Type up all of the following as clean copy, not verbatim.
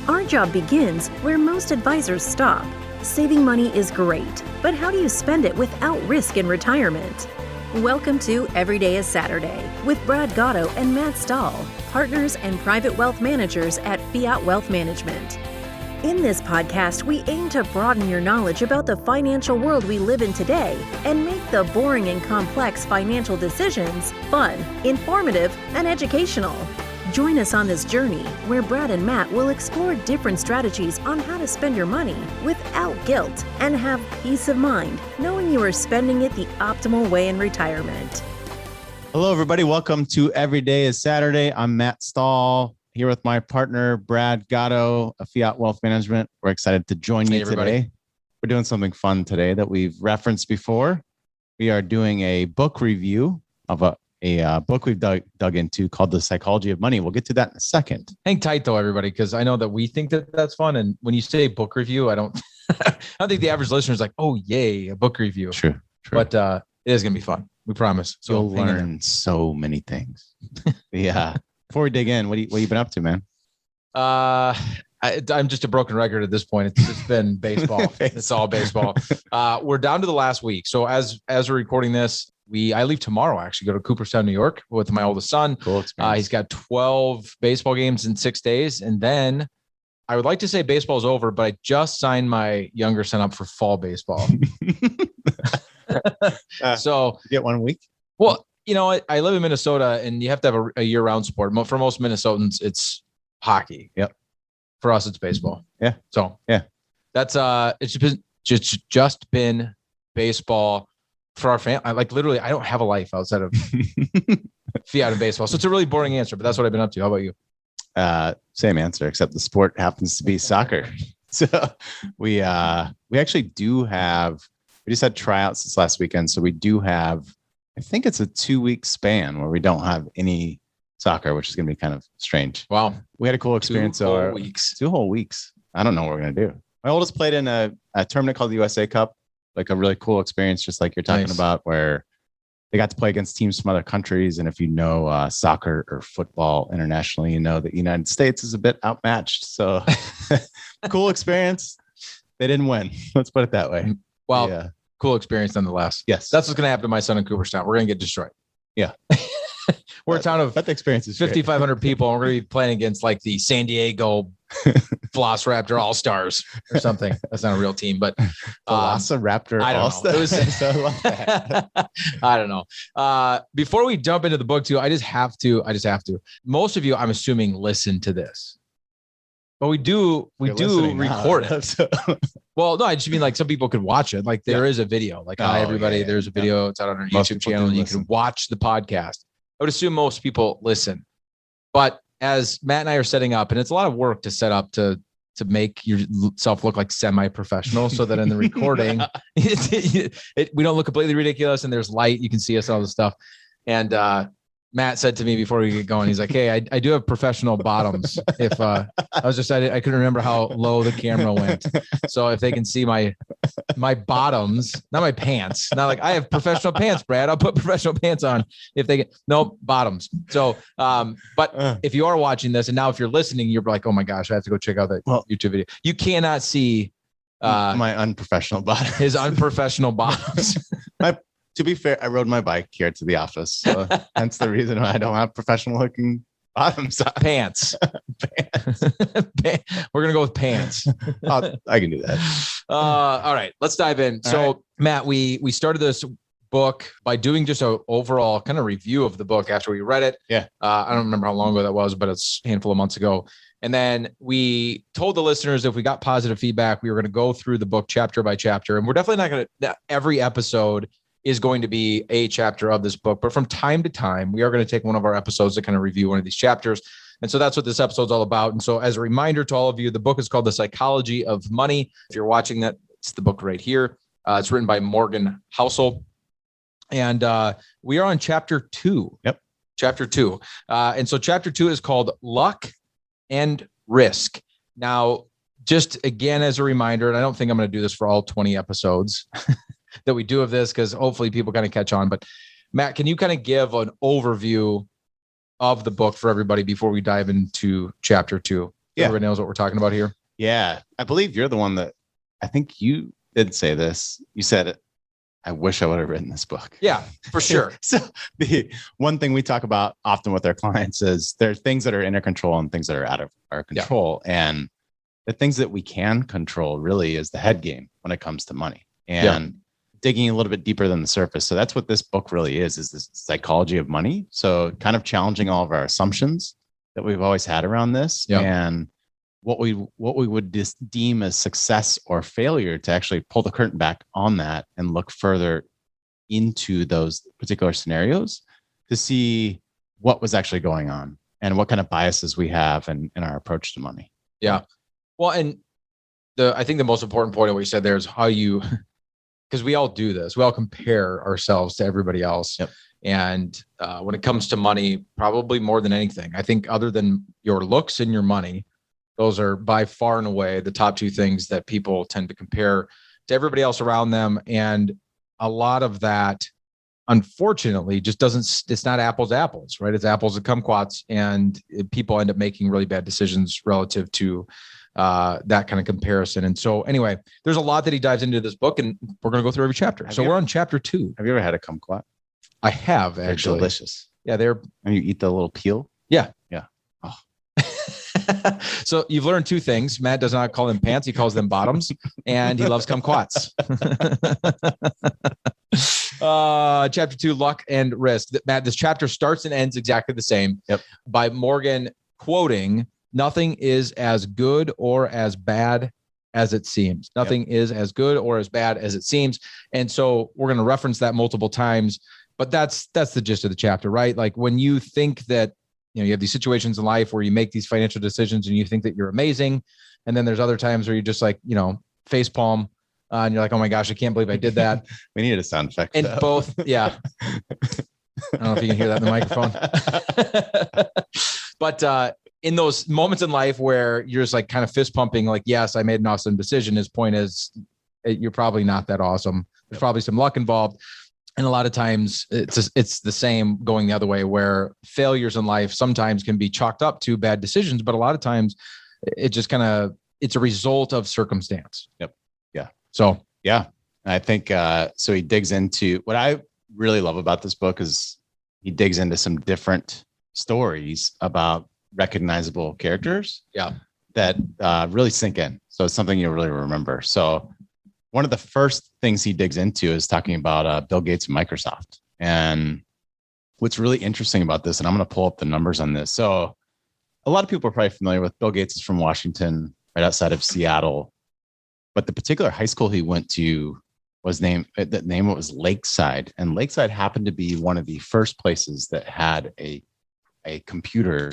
Our job begins where most advisors stop. Saving money is great, but how do you spend it without risk in retirement? Welcome to Every Day is Saturday with Brad Gatto and Matt Stahl, partners and private wealth managers at Fiat Wealth Management. In this podcast, we aim to broaden your knowledge about the financial world we live in today and make the boring and complex financial decisions fun, informative, and educational. Join us on this journey where Brad and Matt will explore different strategies on how to spend your money without guilt and have peace of mind knowing you are spending it the optimal way in retirement. Hello, everybody. Welcome to Every Day is Saturday. I'm Matt Stahl here with my partner, Brad Gatto of Fiat Wealth Management. We're excited to join you today. We're doing something fun today that we've referenced before. We are doing a book review of a book we've dug into called The Psychology of Money. We'll get to that in a second. Hang tight though, everybody, because I know that we think that that's fun. And when you say book review, I don't think the average listener is like, oh, yay, a book review. True. But it is going to be fun. We promise. So you'll learn so many things. Yeah. Before we dig in, what you been up to, man? I'm just a broken record at this point. It's just been baseball. It's all baseball. We're down to the last week. So as we're recording this, I leave tomorrow, actually, go to Cooperstown, New York with my oldest son. Cool experience. He's got 12 baseball games in 6 days. And then I would like to say baseball's over, but I just signed my younger son up for fall baseball. So you get 1 week? Well, you know, I live in Minnesota and you have to have a year-round sport. For most Minnesotans, it's hockey. Yep. For us, it's baseball. Yeah. So yeah, that's it's just been baseball for our family. Literally, I don't have a life outside of Fiat and baseball. So it's a really boring answer, but that's what I've been up to. How about you? Same answer, except the sport happens to be soccer. So we actually do have. We just had tryouts this last weekend, so we do have. I think it's a 2-week span where we don't have any soccer, which is going to be kind of strange. Wow. We had a cool experience. 2 whole weeks. 2 whole weeks. I don't know what we're going to do. My oldest played in a tournament called the USA Cup, like a really cool experience, just like you're talking about, where they got to play against teams from other countries. And if you know soccer or football internationally, you know that the United States is a bit outmatched. So cool experience. They didn't win. Let's put it that way. Well, yeah. Cool experience nonetheless. Yes. That's what's going to happen to my son in Cooperstown. We're going to get destroyed. Yeah. We're a town of the experience is 5,500 people. And we're going to be playing against like the San Diego Velociraptor All-Stars or something. That's not a real team, but Velociraptor All-Stars. I love that. I don't know. Before we jump into the book too, I just have to. Most of you, I'm assuming, listen to this. But we do record it. Well, no, I just mean like some people could watch it. Like there is a video. Like, hi, everybody. Yeah, there's a video. It's out on our YouTube channel. You can watch the podcast. I would assume most people listen. But as Matt and I are setting up, and it's a lot of work to set up to make yourself look like semi-professional so that in the recording, we don't look completely ridiculous and there's light. You can see us and all this stuff. And Matt said to me before we get going, he's like, hey, I do have professional bottoms. If I couldn't remember how low the camera went. So if they can see my bottoms, not my pants, not like I have professional pants, Brad, I'll put professional pants on if they get, no bottoms. So, but if you are watching this and now if you're listening, you're like, oh my gosh, I have to go check out that YouTube video. You cannot see my unprofessional bottoms. His unprofessional bottoms. To be fair, I rode my bike here to the office. So hence the reason why I don't have professional looking bottoms. Pants. We're going to go with pants. I can do that. All right, let's dive in. So Matt, we started this book by doing just an overall kind of review of the book after we read it. Yeah. I don't remember how long ago that was, but it's a handful of months ago. And then we told the listeners if we got positive feedback, we were going to go through the book chapter by chapter. And we're definitely not going to, every episode is going to be a chapter of this book. But from time to time, we are going to take one of our episodes to kind of review one of these chapters. And so that's what this episode's all about. And so as a reminder to all of you, the book is called The Psychology of Money. If you're watching that, it's the book right here. It's written by Morgan Housel. And we are on chapter 2. Yep. Chapter 2. And so chapter 2 is called Luck and Risk. Now, just again, as a reminder, and I don't think I'm going to do this for all 20 episodes that we do of this, because hopefully people kind of catch on. But Matt, can you kind of give an overview of the book for everybody before we dive into chapter 2? Yeah. Everybody knows what we're talking about here. Yeah. I believe you're the one that, I think you did say this. You said, I wish I would have written this book. Yeah, for sure. So the one thing we talk about often with our clients is there are things that are in our control and things that are out of our control. Yeah. And the things that we can control really is the head game when it comes to money and digging a little bit deeper than the surface. So that's what this book really is this psychology of money. So kind of challenging all of our assumptions that we've always had around this and what we would deem as success or failure to actually pull the curtain back on that and look further into those particular scenarios to see what was actually going on and what kind of biases we have in our approach to money. Yeah. Well, and I think the most important point of what you said there is how you, because we all do this, we all compare ourselves to everybody else. Yep. And when it comes to money, probably more than anything, I think other than your looks and your money, those are by far and away the top two things that people tend to compare to everybody else around them. And a lot of that, unfortunately, just it's not apples to apples, right? It's apples to kumquats. And people end up making really bad decisions relative to that kind of comparison. And so anyway, there's a lot that he dives into this book, and we're going to go through every chapter. So we're on chapter 2. Have you ever had a kumquat? I have, actually. They're delicious. Yeah, and you eat the little peel? Yeah. Yeah. Oh. So you've learned 2 things. Matt does not call them pants. He calls them bottoms, and he loves kumquats. Chapter 2, luck and risk. Matt, this chapter starts and ends exactly the same by Morgan quoting, "Nothing is as good or as bad as it seems." Nothing is as good or as bad as it seems. And so we're going to reference that multiple times, but that's the gist of the chapter, right? Like when you think that, you have these situations in life where you make these financial decisions and you think that you're amazing. And then there's other times where you're just like, face palm and you're like, oh my gosh, I can't believe I did that. We needed a sound effect. And both. Yeah. I don't know if you can hear that in the microphone, but, in those moments in life where you're just like kind of fist pumping, like, yes, I made an awesome decision. His point is you're probably not that awesome. There's probably some luck involved. And a lot of times it's the same going the other way, where failures in life sometimes can be chalked up to bad decisions, but a lot of times it just it's a result of circumstance. Yep. Yeah. So, yeah, I think, so he digs into what I really love about this book is he digs into some different stories about recognizable characters that really sink in. So it's something you'll really remember. So one of the first things he digs into is talking about Bill Gates and Microsoft. And what's really interesting about this, and I'm going to pull up the numbers on this. So a lot of people are probably familiar with Bill Gates is from Washington, right outside of Seattle. But the particular high school he went to was was Lakeside. And Lakeside happened to be one of the first places that had a computer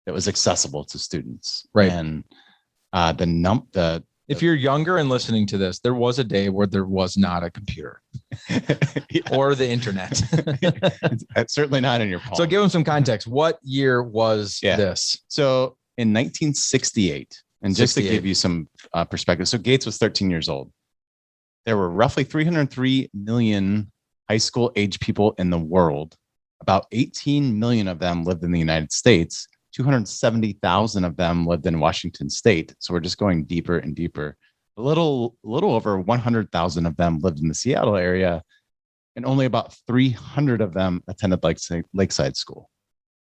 that was accessible to students. Right. And if you're younger and listening to this, there was a day where there was not a computer or the internet. It's certainly not in your palm. So give them some context. What year was this? So in 1968, and just to give you some perspective, so Gates was 13 years old. There were roughly 303 million high school age people in the world. About 18 million of them lived in the United States. 270,000 of them lived in Washington State. So we're just going deeper and deeper. A little over 100,000 of them lived in the Seattle area, and only about 300 of them attended Lakeside School.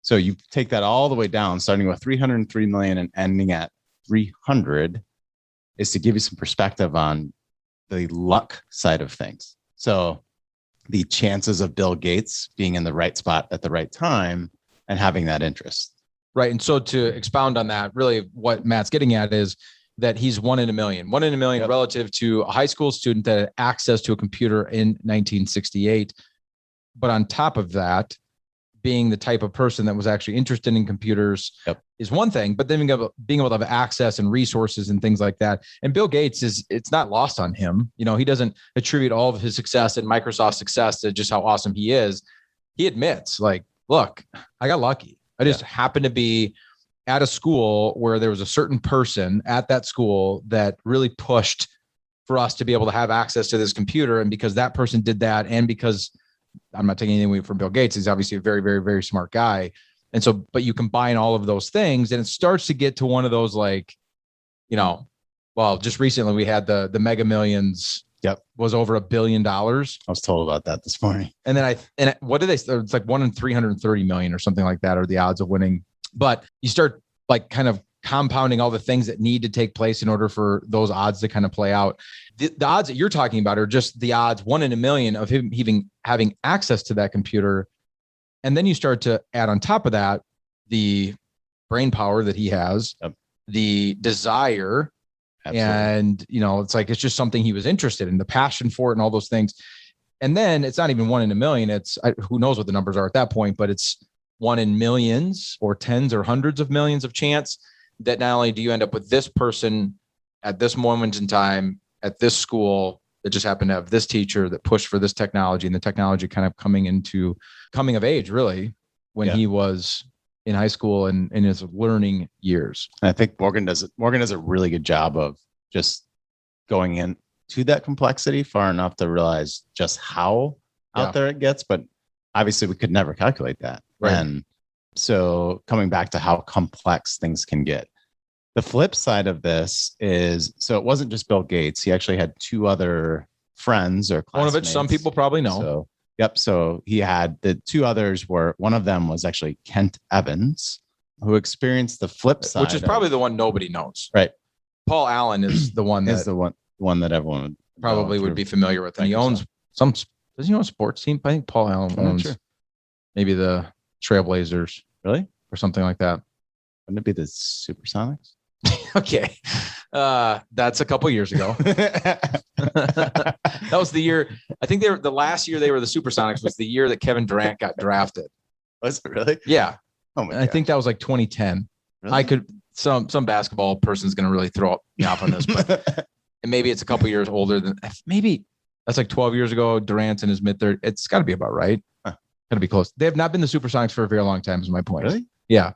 So you take that all the way down, starting with 303 million and ending at 300, is to give you some perspective on the luck side of things. So the chances of Bill Gates being in the right spot at the right time and having that interest. Right. And so to expound on that, really what Matt's getting at is that he's 1 in a million relative to a high school student that had access to a computer in 1968. But on top of that, being the type of person that was actually interested in computers is one thing, but then being able to have access and resources and things like that. And Bill Gates it's not lost on him. He doesn't attribute all of his success and Microsoft's success to just how awesome he is. He admits, like, look, I got lucky. I just happened to be at a school where there was a certain person at that school that really pushed for us to be able to have access to this computer. And because that person did that, and because I'm not taking anything away from Bill Gates, he's obviously a very, very, very smart guy. And so, but you combine all of those things and it starts to get to one of those like, well, just recently we had the Mega Millions. Yep. Was over $1 billion. I was told about that this morning. And then what did they, it's like 1 in 330 million or something like that are the odds of winning. But you start like kind of compounding all the things that need to take place in order for those odds to kind of play out. The odds that you're talking about are just the odds 1 in a million of him even having access to that computer. And then you start to add on top of that, the brain power that he has, the desire. Absolutely. And, it's like, it's just something he was interested in, the passion for it and all those things. And then it's not even 1 in a million. It's who knows what the numbers are at that point, but it's 1 in millions or tens or hundreds of millions of chance that not only do you end up with this person at this moment in time at this school that just happened to have this teacher that pushed for this technology, and the technology kind of coming of age really when he was in high school and in his learning years. And I think Morgan does a really good job of just going into that complexity far enough to realize just how out there it gets. But obviously we could never calculate that. Right. And so coming back to how complex things can get. The flip side of this is, so it wasn't just Bill Gates. He actually had 2 other friends or classmates. One of which some people probably know. So, yep. So he had the 2 others one of them was actually Kent Evans, who experienced the flip side. Which is probably the one nobody knows. Right. Paul Allen is the one is the one that everyone would be familiar with. And he owns does he own a sports team? I think Paul Allen owns maybe the Trailblazers. Really? Or something like that. Wouldn't it be the Supersonics? Okay. That's a couple years ago. That was the year. I think the last year they were the Supersonics was the year that Kevin Durant got drafted. Was it really? Yeah. Oh my God. I think that was like 2010. Really? Some basketball person's going to really throw me off on this, but and maybe it's a couple years older than, maybe that's like 12 years ago. Durant's in his mid-30s. It's got to be about right. Got to be close. They have not been the Supersonics for a very long time is my point. Really? Yeah.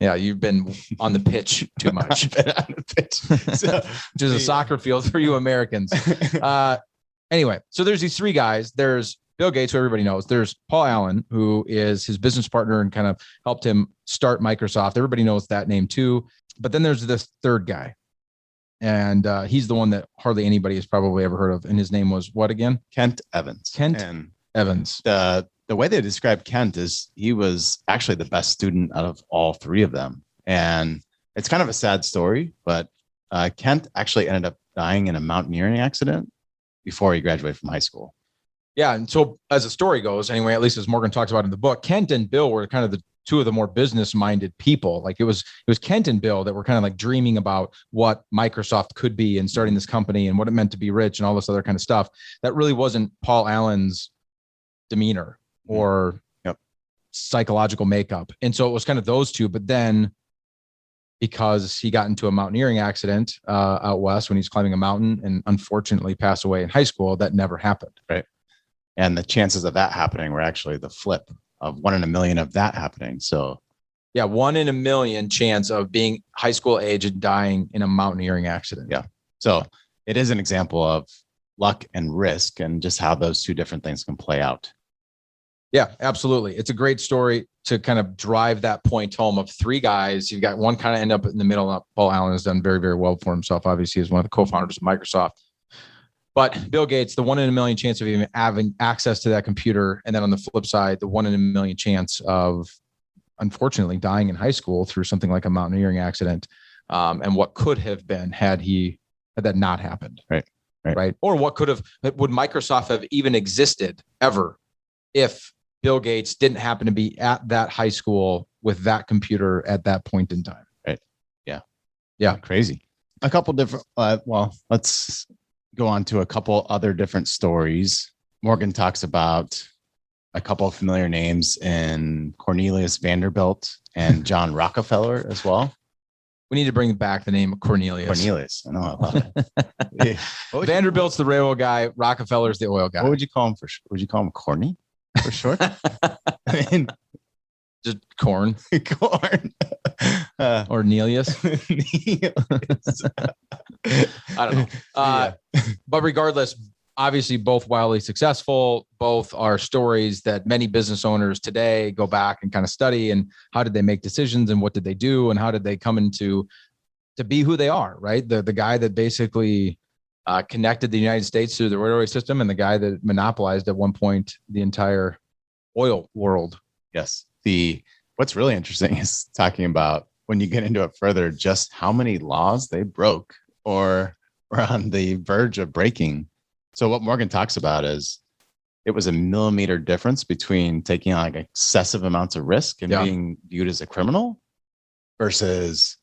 Yeah, you've been on the pitch too much. On the pitch. Which is a soccer field for you Americans. Anyway, so there's these 3 guys. There's Bill Gates, who everybody knows. There's Paul Allen, who is his business partner and kind of helped him start Microsoft. Everybody knows that name too. But then there's this 3rd guy. And he's the one that hardly anybody has probably ever heard of. And his name was what again? Kent Evans. Evans. The way they described Kent is he was actually the best student out of all 3 of them. And it's kind of a sad story, but Kent actually ended up dying in a mountaineering accident before he graduated from high school. Yeah. And so as the story goes, anyway, at least as Morgan talks about in the book, Kent and Bill were kind of the 2 of the more business-minded people. Like it was Kent and Bill that were kind of like dreaming about what Microsoft could be and starting this company and what it meant to be rich and all this other kind of stuff. That really wasn't Paul Allen's demeanor or psychological makeup. And so it was kind of those 2, but then because he got into a mountaineering accident out west when he's climbing a mountain and unfortunately passed away in high school, that never happened. Right. And the chances of that happening were actually the flip of 1 in a million of that happening. So yeah, 1 in a million chance of being high school age and dying in a mountaineering accident. Yeah. So it is an example of luck and risk and just how those 2 different things can play out. Yeah, absolutely. It's a great story to kind of drive that point home of 3 guys. You've got one kind of end up in the middle. Paul Allen has done very, very well for himself. Obviously, he's one of the co-founders of Microsoft. But Bill Gates, the 1 in a million chance of even having access to that computer. And then on the flip side, the 1 in a million chance of unfortunately dying in high school through something like a mountaineering accident. And what could have been had that not happened. Right. Or would Microsoft have even existed ever if Bill Gates didn't happen to be at that high school with that computer at that point in time? Right. Yeah. Crazy. A couple different, let's go on to a couple other different stories. Morgan talks about a couple of familiar names in Cornelius Vanderbilt and John Rockefeller as well. We need to bring back the name of Cornelius. I know. I love it. Yeah. Vanderbilt's the railroad guy. Rockefeller's the oil guy. What would you call him would you call him Corny for short? I mean, just corn. Or Nelius. I don't know. But regardless, obviously both wildly successful. Both are stories that many business owners today go back and kind of study, and how did they make decisions and what did they do and how did they come into to be who they are, right? The guy that basically connected the United States through the railway system, and the guy that monopolized at one point the entire oil world. Yes. What's really interesting is talking about, when you get into it further, just how many laws they broke or were on the verge of breaking. So what Morgan talks about is it was a millimeter difference between taking on like excessive amounts of risk and being viewed as a criminal versus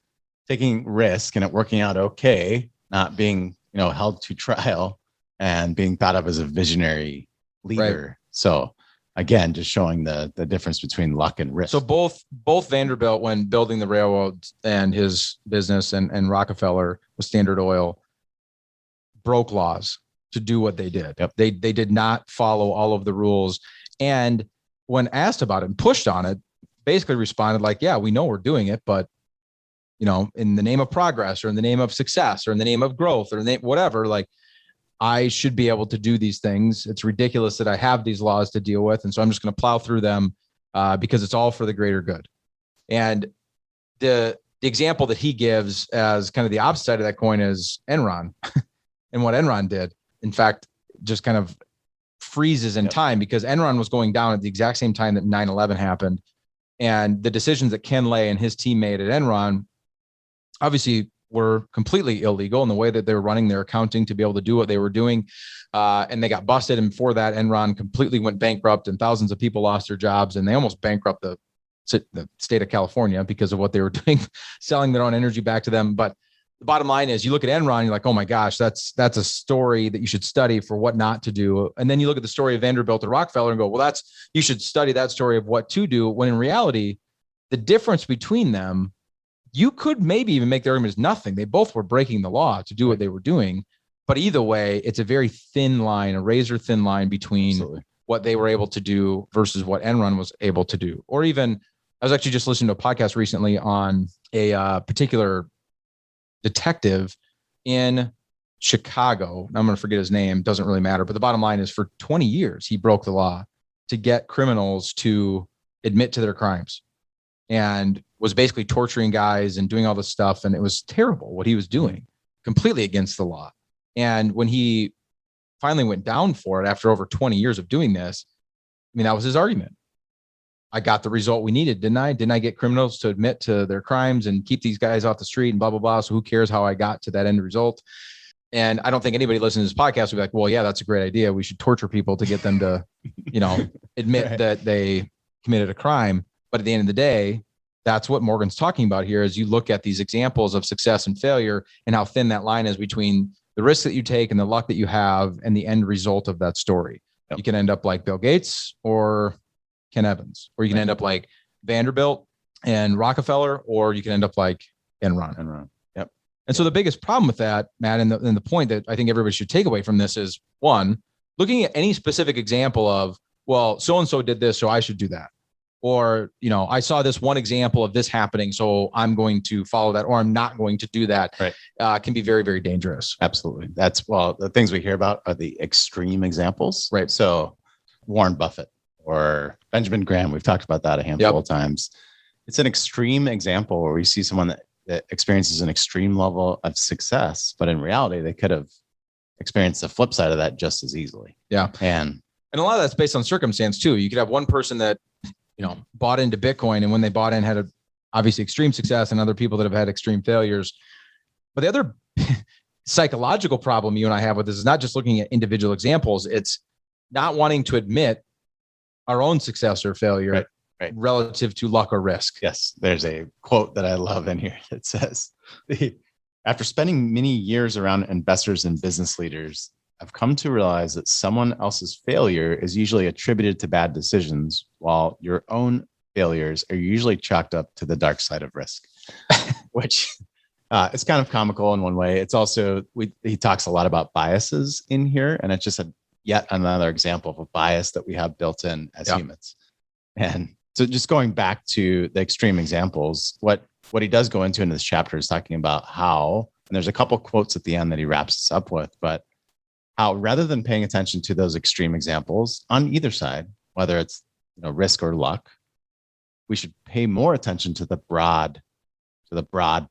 taking risk and it working out okay, not being, held to trial and being thought of as a visionary leader. Right. So again, just showing the difference between luck and risk. So both Vanderbilt, when building the railroads and his business, and Rockefeller with Standard Oil, broke laws to do what they did. Yep. They did not follow all of the rules. And when asked about it and pushed on it, basically responded like, yeah, we know we're doing it, but in the name of progress, or in the name of success, or in the name of growth, or whatever, like, I should be able to do these things. It's ridiculous that I have these laws to deal with. And so I'm just going to plow through them because it's all for the greater good. And the example that he gives as kind of the opposite side of that coin is Enron and what Enron did. In fact, just kind of freezes in time, because Enron was going down at the exact same time that 9/11 happened. And the decisions that Ken Lay and his team made at Enron obviously were completely illegal in the way that they were running their accounting to be able to do what they were doing. And they got busted. And before that, Enron completely went bankrupt and thousands of people lost their jobs. And they almost bankrupted the state of California because of what they were doing, selling their own energy back to them. But the bottom line is, you look at Enron, you're like, oh my gosh, that's a story that you should study for what not to do. And then you look at the story of Vanderbilt or Rockefeller and go, well, you should study that story of what to do. When in reality, the difference between them, you could maybe even make the argument is nothing. They both were breaking the law to do what they were doing. But either way, it's a very thin line, a razor thin line between what they were able to do versus what Enron was able to do. Or even, I was actually just listening to a podcast recently on a particular detective in Chicago. I'm going to forget his name. Doesn't really matter. But the bottom line is, for 20 years, he broke the law to get criminals to admit to their crimes, and was basically torturing guys and doing all this stuff. And it was terrible what he was doing, completely against the law. And when he finally went down for it after over 20 years of doing this, that was his argument. I got the result we needed, didn't I? Didn't I get criminals to admit to their crimes and keep these guys off the street and blah, blah, blah. So who cares how I got to that end result? And I don't think anybody listening to this podcast would be like, well, yeah, that's a great idea. We should torture people to get them to, admit that they committed a crime. But at the end of the day, that's what Morgan's talking about here. As you look at these examples of success and failure, and how thin that line is between the risk that you take and the luck that you have and the end result of that story. Yep. You can end up like Bill Gates or Ken Evans, or you can end up like Vanderbilt and Rockefeller, or you can end up like Enron. Yep. And so the biggest problem with that, Matt, and the point that I think everybody should take away from this is, one, looking at any specific example of, well, so-and-so did this, so I should do that. Or, I saw this one example of this happening, so I'm going to follow that, or I'm not going to do that. Right. Can be very, very dangerous. Absolutely. The things we hear about are the extreme examples. Right. So Warren Buffett or Benjamin Graham, we've talked about that a handful of times. It's an extreme example where we see someone that experiences an extreme level of success, but in reality, they could have experienced the flip side of that just as easily. Yeah. And a lot of that's based on circumstance too. You could have one person that, bought into Bitcoin, and when they bought in had obviously extreme success, and other people that have had extreme failures. But the other psychological problem you and I have with this is not just looking at individual examples. It's not wanting to admit our own success or failure relative to luck or risk. Yes. There's a quote that I love in here that says, after spending many years around investors and business leaders, I've come to realize that someone else's failure is usually attributed to bad decisions, while your own failures are usually chalked up to the dark side of risk, which it's kind of comical in one way. It's also, he talks a lot about biases in here, and it's just yet another example of a bias that we have built in as humans. And so just going back to the extreme examples, what he does go into in this chapter is talking about how, and there's a couple quotes at the end that he wraps us up with, but how rather than paying attention to those extreme examples on either side, whether it's risk or luck, we should pay more attention to the broad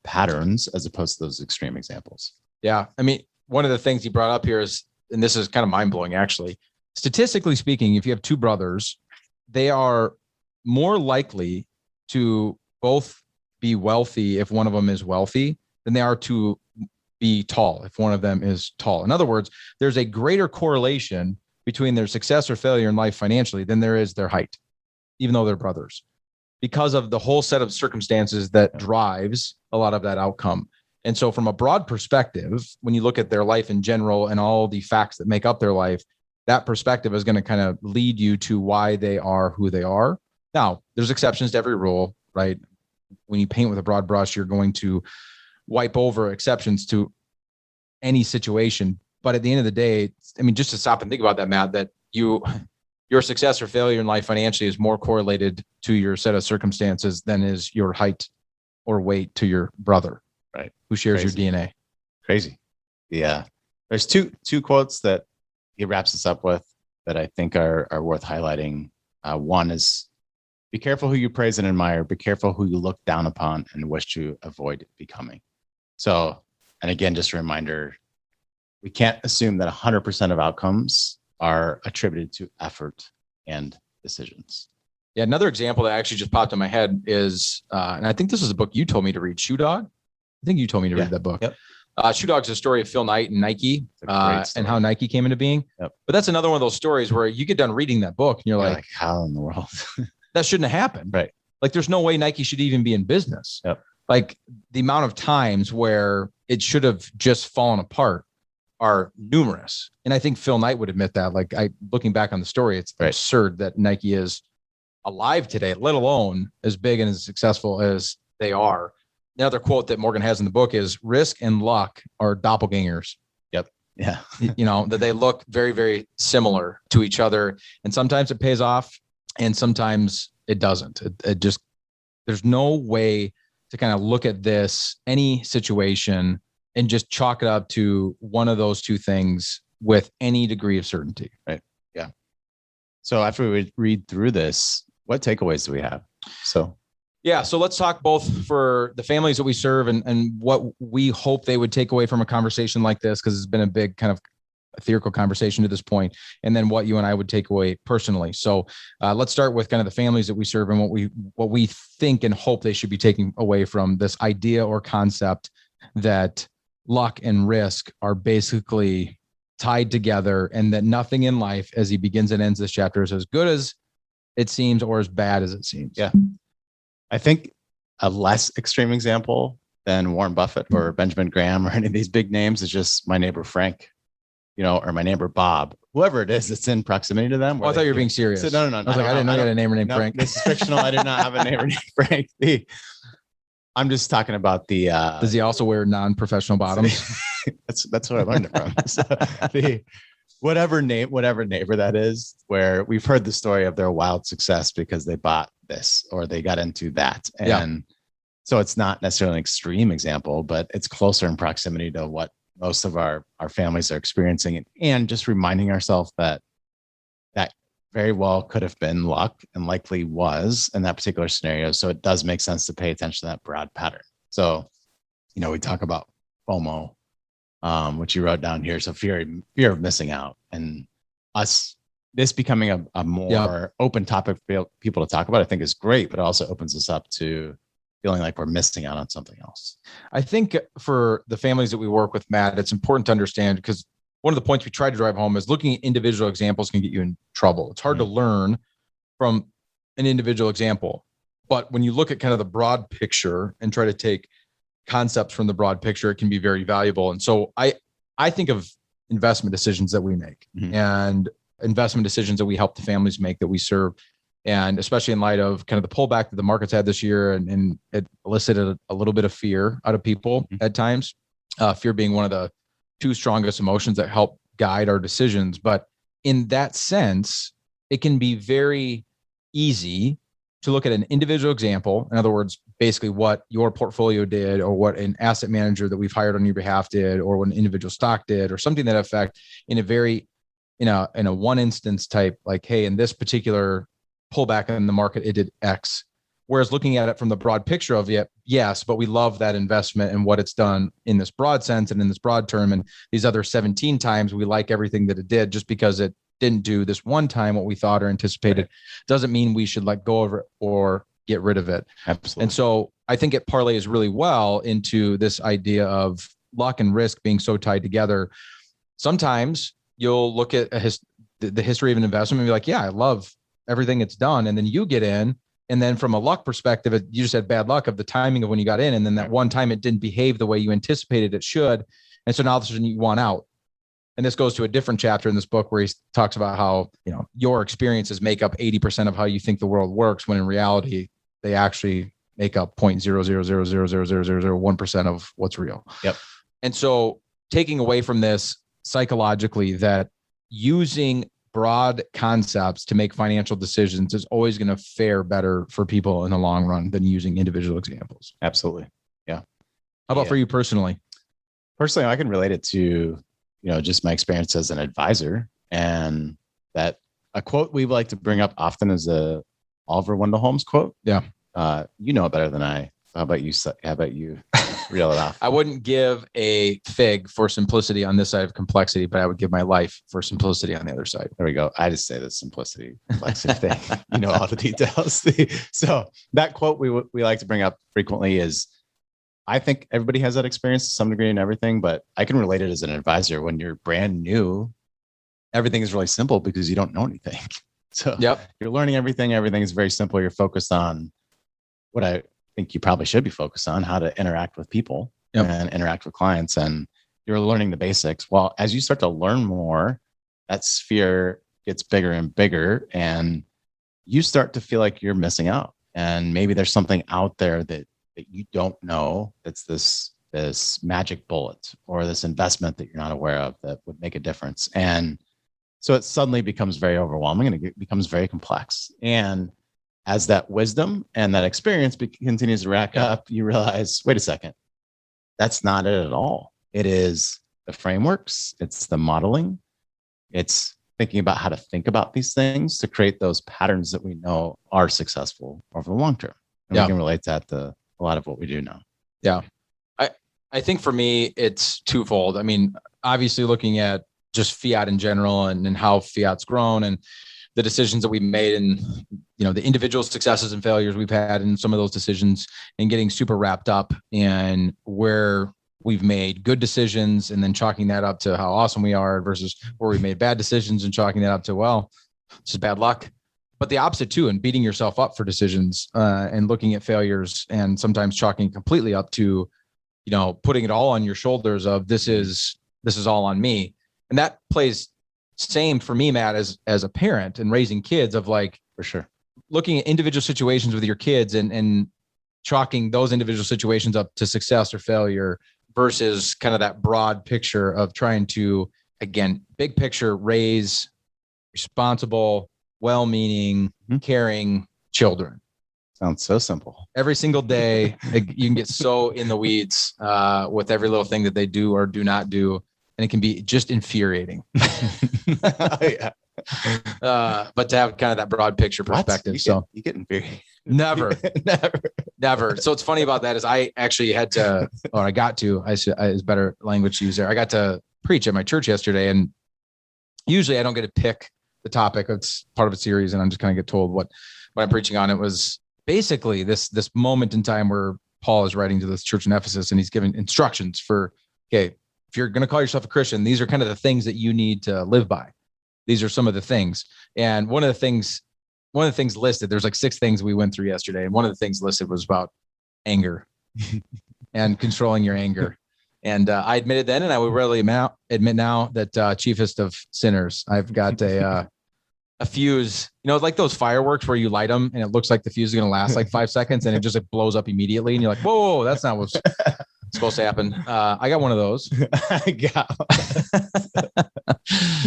patterns as opposed to those extreme examples. Yeah. I mean, one of the things he brought up here is, and this is kind of mind blowing actually, statistically speaking, if you have two brothers, they are more likely to both be wealthy if one of them is wealthy than they are to be tall if one of them is tall. In other words, there's a greater correlation between their success or failure in life financially than there is their height, even though they're brothers, because of the whole set of circumstances that drives a lot of that outcome. And so from a broad perspective, when you look at their life in general and all the facts that make up their life, that perspective is going to kind of lead you to why they are who they are. Now, there's exceptions to every rule, right? When you paint with a broad brush, you're going to wipe over exceptions to any situation. But at the end of the day, I mean, just to stop and think about that, Matt, that your success or failure in life financially is more correlated to your set of circumstances than is your height or weight to your brother, right? Who shares your DNA. Crazy. Yeah. There's two quotes that he wraps us up with that I think are worth highlighting. One is, be careful who you praise and admire. Be careful who you look down upon and wish to avoid becoming. So, and again, just a reminder, we can't assume that 100% of outcomes are attributed to effort and decisions. Yeah. Another example that actually just popped in my head is, and I think this was a book you told me to read, Shoe Dog. I think you told me to read that book. Yep. Shoe Dog's a story of Phil Knight and Nike and how Nike came into being. Yep. But that's another one of those stories where you get done reading that book and you're like, how in the world? That shouldn't have happened. Right. Like there's no way Nike should even be in business. Yep. Like the amount of times where it should have just fallen apart are numerous. And I think Phil Knight would admit that. Like looking back on the story, it's absurd that Nike is alive today, let alone as big and as successful as they are. Another quote that Morgan has in the book is, risk and luck are doppelgangers. Yep. Yeah. That they look very, very similar to each other. And sometimes it pays off and sometimes it doesn't. It just, there's no way to kind of look at any situation and just chalk it up to one of those two things with any degree of certainty. Right. Yeah. So after we read through this, what takeaways do we have? So let's talk both for the families that we serve and what we hope they would take away from a conversation like this, because it's been a big kind of theoretical conversation to this point, and then what you and I would take away personally. So let's start with kind of the families that we serve and what we think and hope they should be taking away from this idea or concept that luck and risk are basically tied together, and that nothing in life, as he begins and ends this chapter, is as good as it seems or as bad as it seems. Yeah. I think a less extreme example than Warren Buffett or Benjamin Graham or any of these big names is just my neighbor Frank, or my neighbor Bob, whoever it is that's in proximity to them. Oh, I thought you were being serious. So, no. I was like, I didn't know you had a neighbor named Frank. This is fictional. I do not have a neighbor named Frank. I'm just talking about the. Does he also wear non-professional bottoms? That's what I learned it from. So whatever neighbor that is, where we've heard the story of their wild success because they bought this or they got into that. And so it's not necessarily an extreme example, but it's closer in proximity to what most of our families are experiencing, and just reminding ourselves that very well could have been luck and likely was in that particular scenario. So it does make sense to pay attention to that broad pattern. So, we talk about FOMO, which you wrote down here. So fear of missing out, and this becoming a more open topic for people to talk about, I think is great, but it also opens us up to feeling like we're missing out on something else. I think for the families that we work with, Matt, it's important to understand, because one of the points we try to drive home is looking at individual examples can get you in trouble. It's hard to learn from an individual example, but when you look at kind of the broad picture and try to take concepts from the broad picture, it can be very valuable. And so I think of investment decisions that we make and investment decisions that we help the families make that we serve. And especially in light of kind of the pullback that the markets had this year, and it elicited a little bit of fear out of people at times, fear being one of the two strongest emotions that help guide our decisions. But in that sense, it can be very easy to look at an individual example. In other words, basically what your portfolio did, or what an asset manager that we've hired on your behalf did, or what an individual stock did, or something that affect in a one instance type, like, hey, in this particular pullback in the market, it did X. Whereas looking at it from the broad picture of it, yes, but we love that investment and what it's done in this broad sense and in this broad term. And these other 17 times, we like everything that it did. Just because it didn't do this one time what we thought or anticipated doesn't mean we should let go of it or get rid of it. Absolutely. And so I think it parlays really well into this idea of luck and risk being so tied together. Sometimes you'll look at the history of an investment and be like, yeah, I love everything it's done. And then you get in, and then from a luck perspective, you just had bad luck of the timing of when you got in. And then that one time it didn't behave the way you anticipated it should. And so now all of a sudden you want out. And this goes to a different chapter in this book where he talks about how, your experiences make up 80% of how you think the world works, when in reality, they actually make up 0.00000001% of what's real. Yep. And so taking away from this psychologically, that using broad concepts to make financial decisions is always going to fare better for people in the long run than using individual examples. Absolutely. Yeah. How about for you personally? Personally, I can relate it to, just my experience as an advisor, and that a quote we like to bring up often is a Oliver Wendell Holmes quote. Yeah. You know it better than I. How about you reel it off? I wouldn't give a fig for simplicity on this side of complexity, but I would give my life for simplicity on the other side. There we go. I just say the simplicity, complexity thing. All the details. So that quote we like to bring up frequently is, I think everybody has that experience to some degree and everything, but I can relate it as an advisor. When you're brand new, everything is really simple because you don't know anything. So you're learning everything. Everything is very simple. You're focused on what I think you probably should be focused on, how to interact with people and interact with clients. And you're learning the basics. Well, as you start to learn more, that sphere gets bigger and bigger, and you start to feel like you're missing out. And maybe there's something out there that you don't know, that's this magic bullet or this investment that you're not aware of that would make a difference. And so it suddenly becomes very overwhelming, and it becomes very complex. And as that wisdom and that experience continues to rack up, you realize, wait a second, that's not it at all. It is the frameworks, it's the modeling, it's thinking about how to think about these things to create those patterns that we know are successful over the long term. And we can relate that to a lot of what we do now. Yeah. I think for me, it's twofold. I mean, obviously looking at just fiat in general and how fiat's grown and the decisions that we made, and, the individual successes and failures we've had in some of those decisions, and getting super wrapped up in where we've made good decisions and then chalking that up to how awesome we are, versus where we made bad decisions and chalking that up to, well, it's just bad luck. But the opposite too, and beating yourself up for decisions and looking at failures and sometimes chalking completely up to, putting it all on your shoulders of this is all on me. And that plays same for me, Matt, as a parent and raising kids, of like, for sure, looking at individual situations with your kids and chalking those individual situations up to success or failure, versus kind of that broad picture of trying to, again, big picture, raise responsible, well-meaning, caring children. Sounds so simple. Every single day, you can get so in the weeds with every little thing that they do or do not do, and it can be just infuriating. But to have kind of that broad picture perspective. You get infuriated. Never. So what's funny about that is I actually had to, or I got to, is better language to use there. I got to preach at my church yesterday, and usually I don't get to pick the topic. It's part of a series, and I'm just kind of get told what I'm preaching on. It was basically this moment in time where Paul is writing to this church in Ephesus, and he's giving instructions for, okay, if you're going to call yourself a Christian, these are kind of the things that you need to live by. These are some of the things. And one of the things listed, there's like 6 things we went through yesterday. And one of the things listed was about anger and controlling your anger. And I admitted then, and I would readily admit now, that chiefest of sinners, I've got a fuse, like those fireworks where you light them and it looks like the fuse is going to last like 5 seconds, and it just like blows up immediately. And you're like, whoa, that's not what's supposed to happen. I got one of those.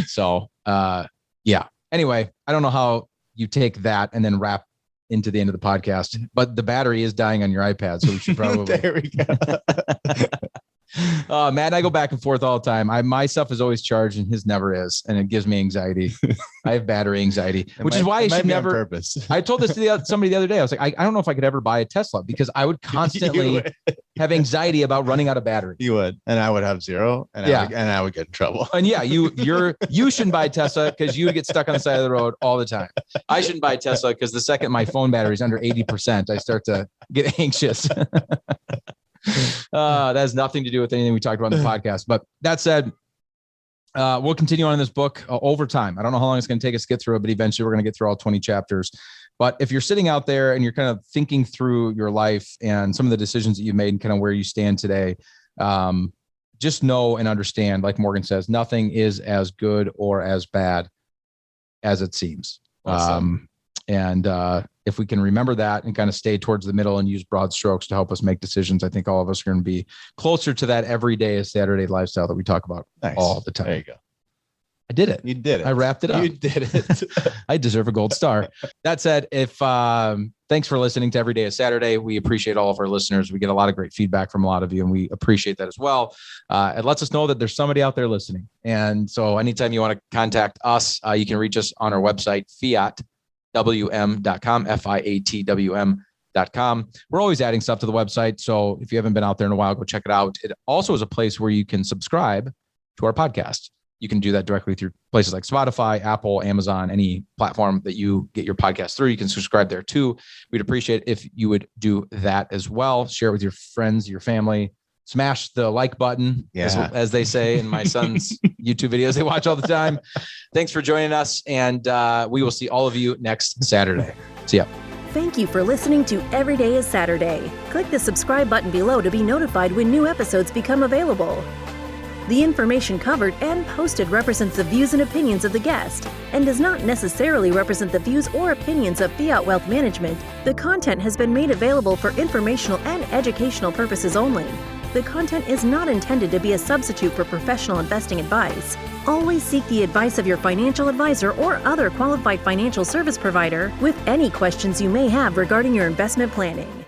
So, yeah. Anyway, I don't know how you take that and then wrap into the end of the podcast, but the battery is dying on your iPad. So we should probably, there we go. Matt and I go back and forth all the time. My stuff is always charged and his never is. And it gives me anxiety. I have battery anxiety, which is why I should never. Purpose. I told this to somebody the other day. I was like, I don't know if I could ever buy a Tesla because I would constantly have anxiety about running out of battery. You would, and I would have zero, and I would get in trouble. And yeah, you shouldn't buy a Tesla because you would get stuck on the side of the road all the time. I shouldn't buy a Tesla because the second my phone battery is under 80%, I start to get anxious. That has nothing to do with anything we talked about in the podcast. But that said, we'll continue on in this book over time. I don't know how long it's going to take us to get through it, but eventually we're going to get through all 20 chapters. But if you're sitting out there and you're kind of thinking through your life and some of the decisions that you've made and kind of where you stand today, just know and understand, like Morgan says, nothing is as good or as bad as it seems. Awesome. And if we can remember that and kind of stay towards the middle and use broad strokes to help us make decisions, I think all of us are going to be closer to that everyday Saturday lifestyle that we talk about all the time. There you go. I did it. You did it. I wrapped it up. You did it. I deserve a gold star. That said, thanks for listening to Every Day is Saturday. We appreciate all of our listeners. We get a lot of great feedback from a lot of you, and we appreciate that as well. It lets us know that there's somebody out there listening. And so anytime you want to contact us, you can reach us on our website, fiatwm.com, FIATWM.com. We're always adding stuff to the website. So if you haven't been out there in a while, go check it out. It also is a place where you can subscribe to our podcast. You can do that directly through places like Spotify, Apple, Amazon, any platform that you get your podcast through. You can subscribe there too. We'd appreciate if you would do that as well. Share it with your friends, your family. Smash the like button, as they say in my son's YouTube videos they watch all the time. Thanks for joining us, and we will see all of you next Saturday. See ya. Thank you for listening to Every Day is Saturday. Click the subscribe button below to be notified when new episodes become available. The information covered and posted represents the views and opinions of the guest and does not necessarily represent the views or opinions of Fiat Wealth Management. The content has been made available for informational and educational purposes only. The content is not intended to be a substitute for professional investing advice. Always seek the advice of your financial advisor or other qualified financial service provider with any questions you may have regarding your investment planning.